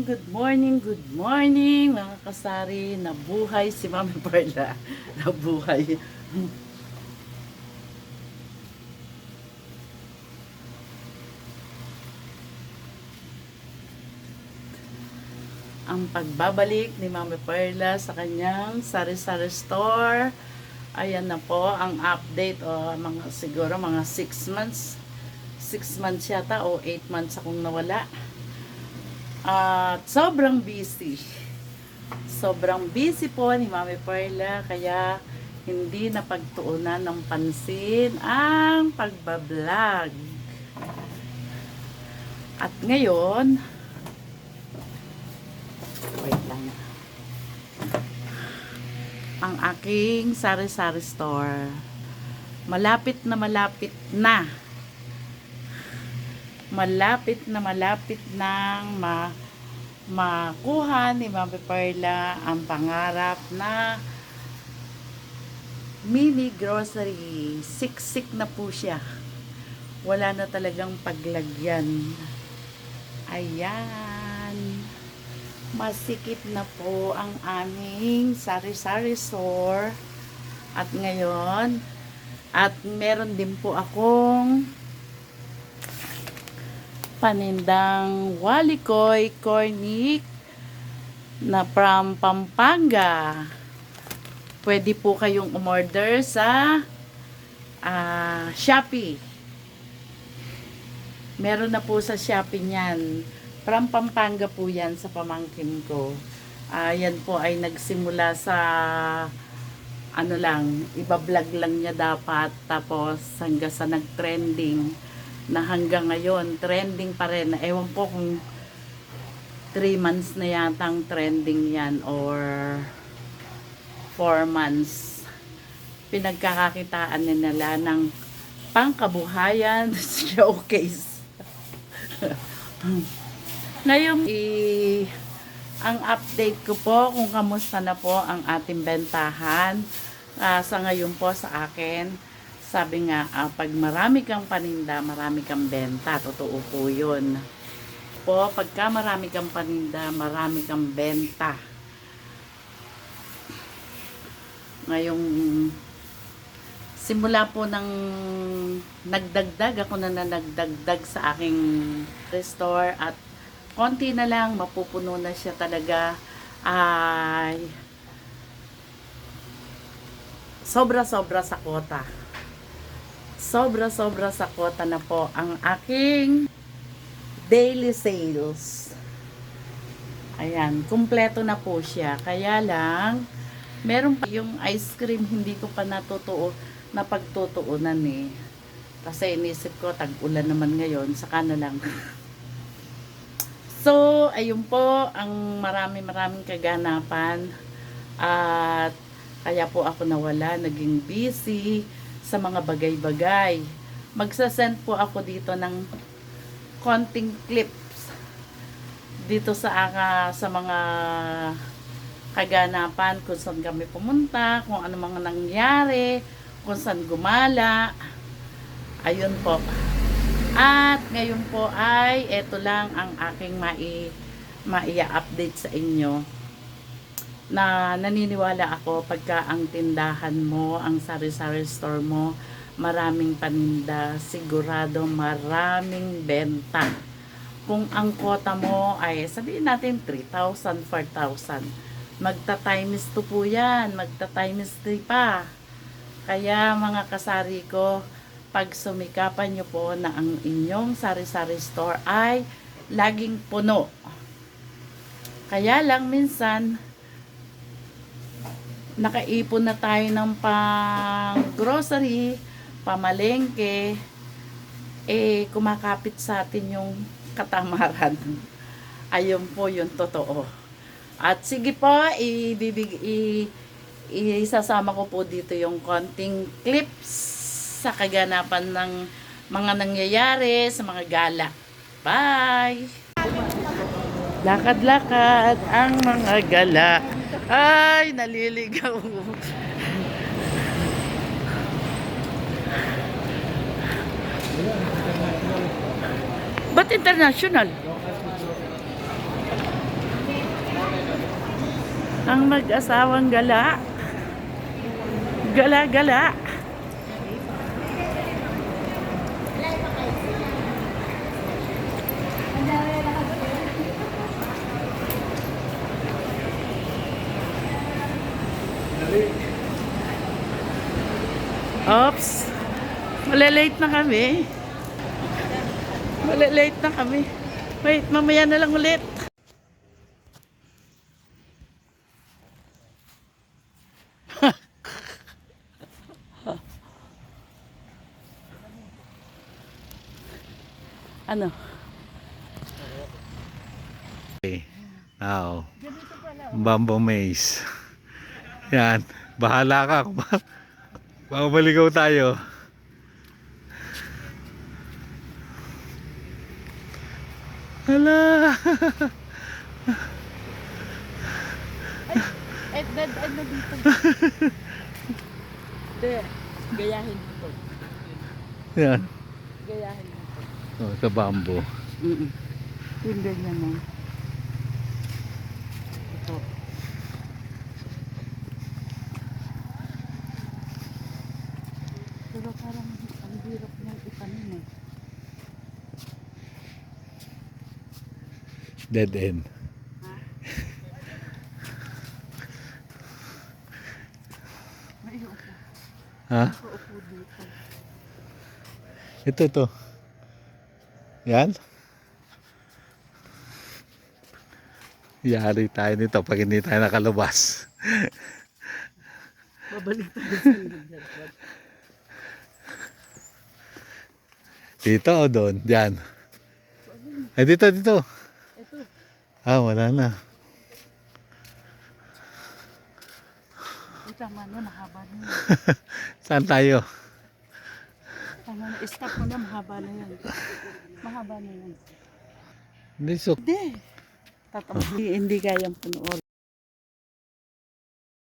good morning mga kasari. Nabuhay si Mami Perla. Nabuhay. Ang pagbabalik ni Mami Perla sa kanyang sari-sari store. Ayan na po ang update o siguro mga 6 months. 6 months yata o 8 months akong nawala. At sobrang busy. Sobrang busy po ni Mami Perla kaya hindi napagtuunan ng pansin ang pagbablog. At ngayon, wait lang. Ang aking sari-sari store. Malapit na nang makuha ni Mami Perla ang pangarap na mini grocery. Siksik na po siya. Wala na talagang paglagyan. Ayan. Masikip na po ang aming sari-sari store. At ngayon, meron din po akong panindang walikoy cornic na from Pampanga. Pwede po kayong umorder sa Shopee. Meron na po sa Shopee niyan. From Pampanga po yan sa pamangkin ko. Yan po ay nagsimula sa iba-vlog lang niya dapat. Tapos hanggang sa nag-trending na hanggang ngayon, trending pa rin. Ewan po kung 3 months na yatang trending yan or 4 months. Pinagkakakitaan nila ng pangkabuhayan showcase. Ngayon, ang update ko po kung kamusta na po ang ating bentahan sa ngayon po sa akin. Sabi nga, pag marami kang paninda, marami kang benta. Totoo po yun. Pagka marami kang paninda, marami kang benta. Ngayong simula po ng nagdagdag, ako na nagdagdag sa aking store at konti na lang, mapupuno na siya talaga. Ay sobra-sobra sa kota. Sobra-sobra sa kota na po ang aking daily sales. Ayan, kumpleto na po siya. Kaya lang, meron pa yung ice cream, hindi ko pa napagtutuunan eh. Kasi inisip ko, tag-ulan naman ngayon, saka na lang. So, ayun po, ang maraming kaganapan. At kaya po ako nawala, naging busy sa mga bagay-bagay. Magsasend po ako dito ng konting clips dito sa mga kaganapan, kung saan kami pumunta, kung ano mga nangyari, kung saan gumala. Ayun po. At ngayon po ay eto lang ang aking maia-update sa inyo. Na naniniwala ako pagka ang tindahan mo, ang sari-sari store mo, maraming paninda, sigurado maraming benta. Kung ang kota mo ay sabihin natin 3,000, 4,000, magta-times 2 po yan, magta-times 3 pa. Kaya mga kasari ko, pag sumikapan nyo po na ang inyong sari-sari store ay laging puno. Kaya lang minsan, nakaipon na tayo ng pang grocery, pamalengke, kumakapit sa atin yung katamaran. Ayun po yung totoo. At sige po, isasama ko po dito yung konting clips sa kaganapan ng mga nangyayari sa mga gala. Bye! Lakad-lakad ang mga gala. Ay, naliligaw. Ba't international? Ang mag-asawang gala. Gala-gala. Oops. Malilate na kami. Malilate na kami. Wait, mamaya na lang ulit. Ano? Okay. Now, Bamboo Maze. Yan. Bahala ka kung baka maligaw tayo. Hala. Ay, dead end na dito. Hindi. Gayahin dito. Yan. Gayahin dito. Oh, sa bamboo. Yung ganyan mo. Ito. Pero parang ang hirap niyang itanim eh. Dead end. May upo. Ha? Upo dito. Ito. Yan. Yari tayo nito pag hindi tayo nakalabas. Babalik tayo sa loob. Dito o doon? Diyan. Ay, dito. Ito. Ah, wala na. Ay, tama na. Mahaba na yan. Saan tayo? Tama na. Stop mo na. Mahaba na yan. Mahaba na yan. Hindi, so Hindi. Hindi kayang punuot.